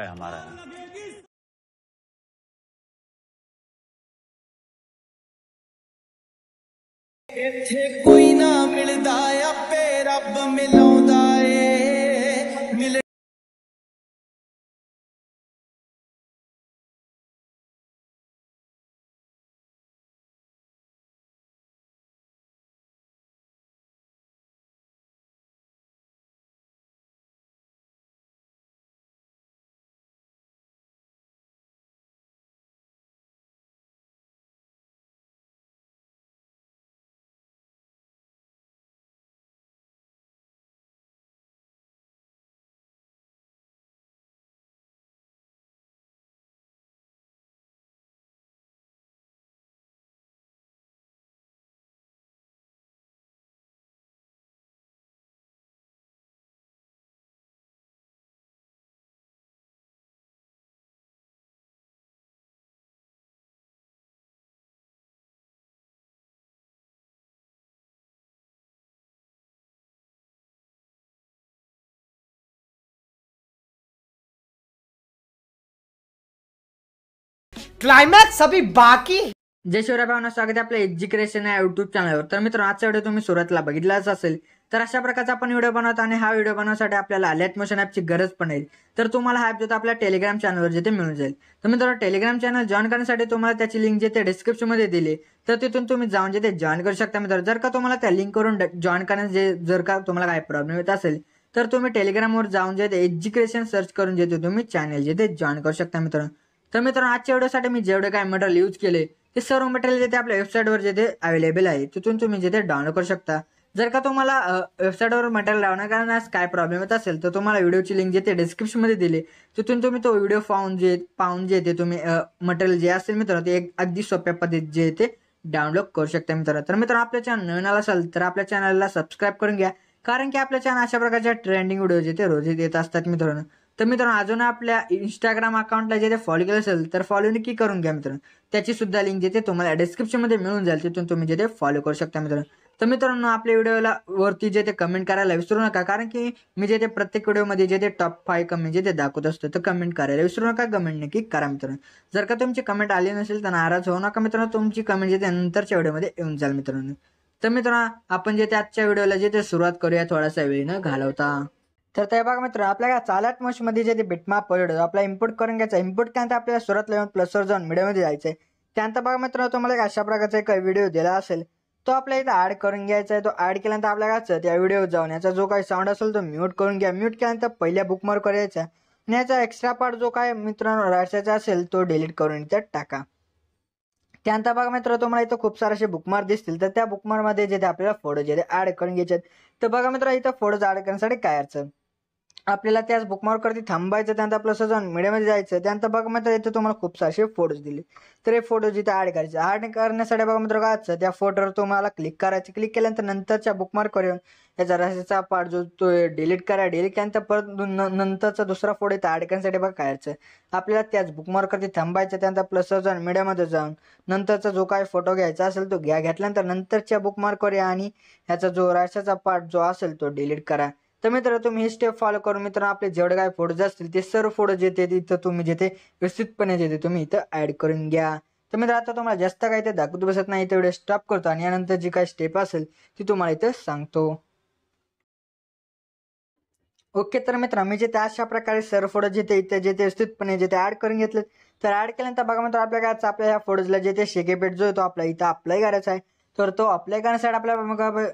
हमारा है। कोई ना मिलदा आपे रब मिलाउंदा ए मिल क्लायमॅक्स अभी बाकी। जय शिवराय भावना, स्वागत आहे आपल्या एज्युकेशन या युट्यूब चॅनलवर। तर मित्रांनो, आजचा व्हिडिओ तुम्ही सुरुवातीला बघितलाच असेल। तर अशा प्रकारचा आपण व्हिडिओ बनवतो आणि हा व्हिडिओ बनवण्यासाठी आपल्याला अलर्ट मोशन ॲपची गरज पण आहे। तर तुम्हाला हा ॲप जो आपल्या टेलिग्राम चॅनलवर जिथे मिळून जाईल। तर मित्रांनो, टेलिग्राम चॅनल जॉईन करण्यासाठी तुम्हाला त्याची लिंक जिथे डिस्क्रिप्शन मध्ये दिली, तर तिथून तुम्ही जाऊन जिथे जॉईन करू शकता। मित्रांनो, जर का तुम्हाला त्या लिंक करून जॉईन करण्याचे जर का तुम्हाला काही प्रॉब्लेम येत असेल, तर तुम्ही टेलिग्रामवर जाऊन जिथे एज्युकेशन सर्च करून जिथे तुम्ही चॅनल जिथे जॉईन करू शकता। मित्रांनो, तर मित्रांनो, आजच्या व्हिडिओसाठी मी जेवढे काही मटेरियल यूज केले ते सर्व मटेरियल जिथे आपल्या वेबसाईटवर जिथे अवेलेबल आहे तिथून तुम्ही जिथे डाउनलोड करू शकता। जर का तुम्हाला वेबसाईटवर मटेरियल डाउनलोड करण्यास काय प्रॉब्लेम येत असेल, तर तुम्हाला व्हिडिओची लिंक जिथे डिस्क्रिप्शन मध्ये दिली तिथून तुम्ही तो व्हिडिओ पाहून जे ते तुम्ही मटेरियल जे असेल मित्रांनो ते अगदी सोप्या पद्धतीत जे ते डाउनलोड करू शकता। मित्रांनो, तर मित्रांनो, आपल्या चॅनल नवीन आला असेल तर आपल्या चॅनलला सबस्क्राईब करून घ्या, कारण की आपल्या चॅनल अशा प्रकारच्या ट्रेंडिंग व्हिडिओ जे ते रोज येत असतात। मित्रांनो, तर मित्रांनो, अजून आपल्या इंस्टाग्राम अकाउंटला जे फॉलो केलं असेल तर फॉलो नक्की करून घ्या। मित्रांनो, त्याची सुद्धा लिंक जिथे तुम्हाला डिस्क्रिप्शन मध्ये मिळून जाईल तिथून तुम्ही जिथे फॉलो करू शकता। मित्रांनो, तर मित्रांनो, आपल्या व्हिडिओला वरती जे ते कमेंट करायला विसरू नका, कारण की मी जे ते प्रत्येक व्हिडिओमध्ये जे ते टॉप 5 कमेंट जे ते दाखवत असतो तर कमेंट करायला विसरू नका, कमेंट नक्की करा। मित्रांनो, जर का तुमची कमेंट आली नसेल तर नाराज होऊ नका मित्रांनो, तुमची कमेंट जे ते नंतरच्या व्हिडिओमध्ये येऊन जाईल। मित्रांनो, तर मित्रांनो, आपण जे ते आजच्या व्हिडिओला जे ते सुरुवात करूया थोडासा वेळ न घालवता। तर ते बघा मित्र, आपल्याला चालत मोश मध्ये जे ते बिटमॅप पडतो आपला इम्पोर्ट करून घ्यायचा। इम्पोर्ट केल्यानंतर आपल्याला सुरुवातीला येऊन प्लसवर जाऊन मीडियामध्ये जायचंय। त्यानंतर बघा मित्रांनो, तुम्हाला एक अशा प्रकारचा एक व्हिडिओ दिला असेल तो आपल्या इथं ऍड करून घ्यायचा आहे। तो ऍड केल्यानंतर आपल्याला त्या व्हिडिओ जाऊन याचा जो काही साऊंड असेल तो म्यूट करून घ्या। म्यूट केल्यानंतर पहिल्या बुकमार्क करायचा आणि याचा एक्स्ट्रा पार्ट जो काय मित्रांनो राहायचा असेल तो डिलीट करून इथं टाका। त्यानंतर बघा मित्र, तुम्हाला इथं खूप सारे असे बुकमार्क दिसतील, तर त्या बुकमार्क मध्ये जे आपल्याला फोटो जे ऍड करून घ्यायचे। तर बघा मित्र, इथं फोटोज ऍड करण्यासाठी काय अडचण, आपल्याला त्याच बुकमार्क करती थांबायचं, त्यानंतर आपलं जाऊन मीडियामध्ये जायचं। त्यानंतर बघा मित्र, इथे तुम्हाला खूप सारे फोटोज दिले, तर हे फोटो जिथे ऍड करायचे। ऍड करण्यासाठी बघा मित्र काय त्या फोटोवर तुम्हाला क्लिक करायचं। क्लिक केल्यानंतर नंतरच्या बुकमार्क करून याचा रस्त्याचा पार्ट जो तो डिलीट करा। डिलीट केल्यानंतर परत नंतरचा दुसरा फोटो इथं ऍड करण्यासाठी बघा काय आपल्याला त्याच बुकमार्क करती थांबायचं। त्यानंतर प्लसवर जाऊन मीडियामध्ये जाऊन नंतरचा जो काही फोटो घ्यायचा असेल तो घेतल्यानंतर नंतरच्या बुकमार्क करूया आणि ह्याचा जो रस्त्याचा पार्ट जो असेल तो डिलीट करा। तर मित्र, तुम्ही ही स्टेप फॉलो करून मित्र आपले जेवढे काही फोटोज असतील ते सर्व फोटो जे ते इथं तुम्ही जे ते व्यवस्थितपणे जे ते तुम्ही इथं ऍड करून घ्या। तर मित्र, आता तुम्हाला जास्त काही ते दाखवत बसत नाही, तेवढे स्टॉप करतो आणि यानंतर जी काही स्टेप असेल ती तुम्हाला इथं सांगतो। ओके, तर मित्र, मी जे ते अशा प्रकारे सर्व फोटो जे ते इथे जे ते व्यवस्थितपणे जे ते ऍड करून घेतले। तर ऍड केल्यानंतर बघा मित्र, आपल्या ह्या फोटोजला जे ते शेकेपेट जो आहे तो आपला इथं अप्लाय करायचा आहे। तर तो अप्लाय करण्यासाठी आपल्याला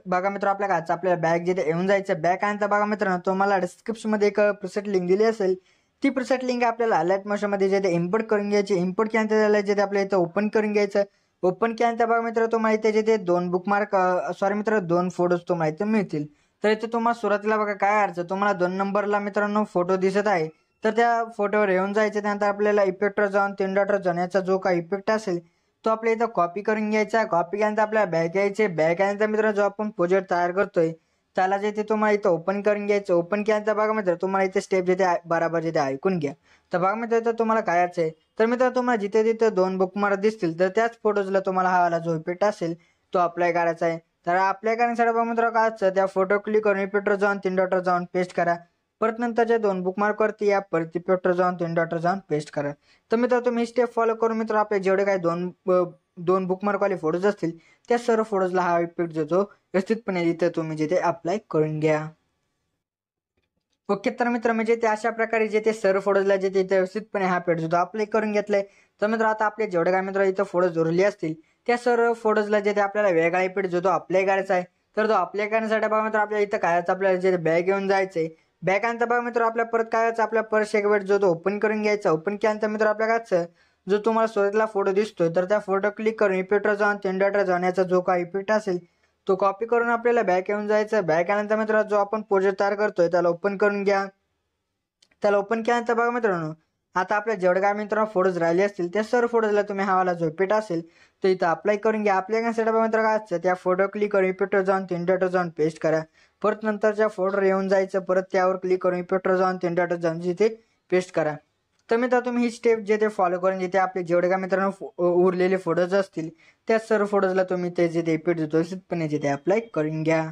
बघा मित्र, आपल्या बॅग जिथे येऊन जायचं। बॅग आल्यानंतर बघा मित्रांनो, तुम्हाला डिस्क्रिप्शन मध्ये एक प्रीसेट लिंक दिली असेल, ती प्रीसेट लिंक आपल्याला अलर्ट मोशन मध्ये जे ते इम्पोर्ट करून घ्यायची। इम्पोर्ट केल्यानंतर जे ते आपल्या इथं ओपन करून घ्यायचं। ओपन केल्यानंतर बघा मित्र, तुम्हाला इथे जे ते दोन बुकमार्क सॉरी मित्र, दोन फोटोज तुम्हाला इथे मिळतील। तर इथे तुम्हाला सुरुवातीला बघा काय अर्ज, तुम्हाला 2 नंबरला मित्रांनो फोटो दिसत आहे, तर त्या फोटोवर येऊन जायचं। त्यानंतर आपल्याला इफेक्टवर जाऊन 3 डॉटवर जाऊन याचा जो काही इफेक्ट असेल तो आपल्या इथं कॉपी करून घ्यायचा। कॉपी केल्यानंतर आपल्याला बॅक यायचे। बॅक आल्यानंतर मित्रांनो, जो आपण प्रोजेक्ट तयार करतोय त्याला जे ते तुम्हाला इथं ओपन करून घ्यायचं। ओपन केल्यानंतर बघा मित्र, तुम्हाला इथे स्टेप जे ते बराबर जे ते ऐकून घ्या। तर बघा मित्र, इथं तुम्हाला काय आहे, तर मित्र तुम्हाला जिथे तिथे 2 बुकमार्क दिसतील, तर त्याच फोटोजला तुम्हाला हा वाला जो इफेक्ट असेल तो अप्लाय करायचा आहे। तर अप्लाय करण्यासाठी बघा मित्र काय त्या फोटो क्लिक करून इफेक्टवर जाऊन 3 डॉटवर जाऊन पेस्ट करा। परत नंतरच्या 2 बुकमार्कवरती या परत इफेक्टवर जाऊन 3 डॉटवर जाऊन पेस्ट करा. तर मित्र तुम्ही स्टेप फॉलो करून मित्र आपले जेवढे काही दोन बुकमार्कवाले फोटोज असतील त्या सर्व फोटोजला हा इफेक्ट जो व्यवस्थितपणे इथे तुम्ही जिथे अप्लाय करून घ्या. ओके तर मित्र म्हणजे ते अशा प्रकारे जे ते सर्व फोटोजला जे इथे व्यवस्थितपणे हा इफेक्ट जो अप्लाय करून घेतलाय. तर मित्र आता आपले जेवढे काय मित्र इथं फोटोज उरले असतील त्या सर्व फोटोजला जे ते आपल्याला वेगळा इफेक्ट जो तो अप्लाय करायचा आहे. तर तो अप्लाय करण्यासाठी बघा मित्र आपल्याला इथं काय आपल्याला जे बॅग घेऊन जायचंय. बॅग आणता बघा मित्र आपल्या परत काय आपल्या परत एक वेळ जो तो ओपन करून घ्यायचा. ओपन केल्यानंतर मित्र आपल्या काय जो तुम्हाला सुरुवातीला फोटो दिसतोय तर त्या फोटो क्लिक करून इफेक्टवर जाऊन 3 डॉटवर जाऊन याचा जो काही इफेक्ट असेल तो कॉपी करून आपल्याला बॅक येऊन जायचं. बॅक आल्यानंतर मित्र जो आपण प्रोजेक्ट तयार करतोय त्याला ओपन करून घ्या. त्याला ओपन केल्यानंतर बघा मित्रांनो आता आपल्या जेवढे काय मित्रांनो फोटोज राहिले असतील त्या सर्व फोटोजला तुम्ही हा वाला जो इफेक्ट असेल तो इथं अप्लाय करून घ्या. अप्लाय करण्यासाठी बघा मित्र काय असतं त्या फोटो क्लिक करून इफेक्टवर जाऊन 3 डॉटवर जाऊन पेस्ट करा. परत नंतरच्या फोटोवर येऊन जायचं. परत त्यावर क्लिक करून इफेक्टवर जाऊन 3 डॉटवर जाऊन जिथे पेस्ट करा. तर मित्र तुम्ही ही स्टेप जे ते फॉलो करून जिथे आपले जेवढे काय मित्रांनो उरलेले फोटोज असतील त्या सर्व फोटोजला तुम्ही ते जे इफेक्ट देतो व्यवस्थितपणे जिथे अप्लाय करून घ्या.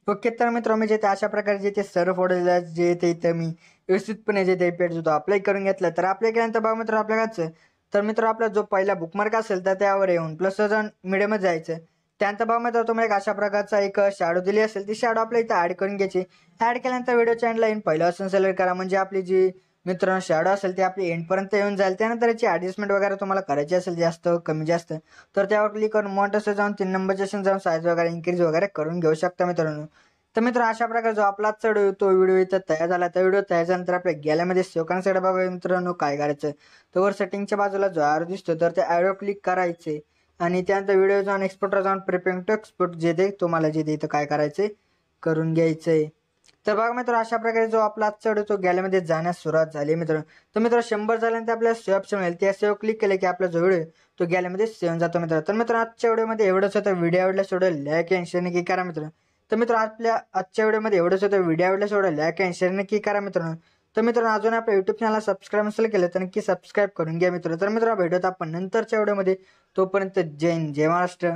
ओके तर मित्र म्हणजे ते अशा प्रकारे जे ते सर्व फोटोजला जे ते इथं मी व्यवस्थितपणे जे ते इफेक्ट देतो अप्लाय करून घेतलं. तर अप्लाय केल्यानंतर बघा मित्र आपल्याला तर मित्र आपला जो पहिला बुकमार्क असेल तर त्यावर येऊन प्लस जाऊन मिडियमच जायचं. त्यानंतर बघा मित्र तुम्हाला एक अशा प्रकारचा एक शॅडो दिली असेल ती शॅडो आपल्या इथं ऍड करून घ्यायची. ऍड केल्यानंतर व्हिडिओ चॅनलला येऊन पहिलं ऑप्शन सिलेक्ट करा म्हणजे आपली जी मित्रांनो शॅडो असेल ती आपली एंडपर्यंत येऊन जाईल. त्यानंतर याची ॲडजस्टमेंट वगैरे तुम्हाला करायची असेल जास्त कमी जास्त तर त्यावर क्लिक करून मॉन्टसवर जाऊन 3 नंबरच्या जाऊन साईज वगैरे इन्क्रीज वगैरे करून घेऊ शकता मित्रांनो. तर मित्र अशा प्रकारे जो आपला तो व्हिडिओ इथं तयार झाला. त्या व्हिडिओ तयार झाल्यानंतर आपल्या गॅलरीमध्ये सेव्ह करण्यासाठी बघा मित्रांनो काय करायचं तर वर सेटिंगच्या बाजूला जो ॲरो दिसतो तर त्या ॲरो क्लिक करायचे आणि त्यानंतर व्हिडिओ जाऊन एक्सपोर्टवर जाऊन प्रिपेअरिंग टू एक्सपोर्ट जे ते तुम्हाला जे ते इथं काय करायचंय करून घ्यायचंय. तर बघा मित्र अशा प्रकारे जो आपला आजचा व्हिडिओ तो गॅलरीमध्ये जाण्यास सुरुवात झाली मित्र. तर मित्र 100 झाल्यानंतर आपल्याला सेव्ह ऑप्शन मिळेल. त्या सेव्ह क्लिक केलं की आपला जो व्हिडिओ तो गॅलरीमध्ये सेव्ह जातो मित्र. तर मित्र आजच्या व्हिडिओमध्ये एवढंच होतं. व्हिडिओ आवडल्यास व्हिडिओ लाईक आणि शेअर नक्की करा मित्र. तर मित्र आपल्या आजच्या व्हिडिओमध्ये एवढंच होतं. व्हिडिओ आवडल्यास व्हिडिओ लाईक आणि शेअर नक्की करा मित्रांनो. तर मित्रांनो अजून आपल्या युट्यूब चॅनलला सबस्क्राईब नसेल केलं तर नक्की सबस्क्राईब करून घ्या मित्र. तर मित्र भेटूयात आपण नंतरच्या व्हिडिओमध्ये. तोपर्यंत जय हिंद जय महाराष्ट्र.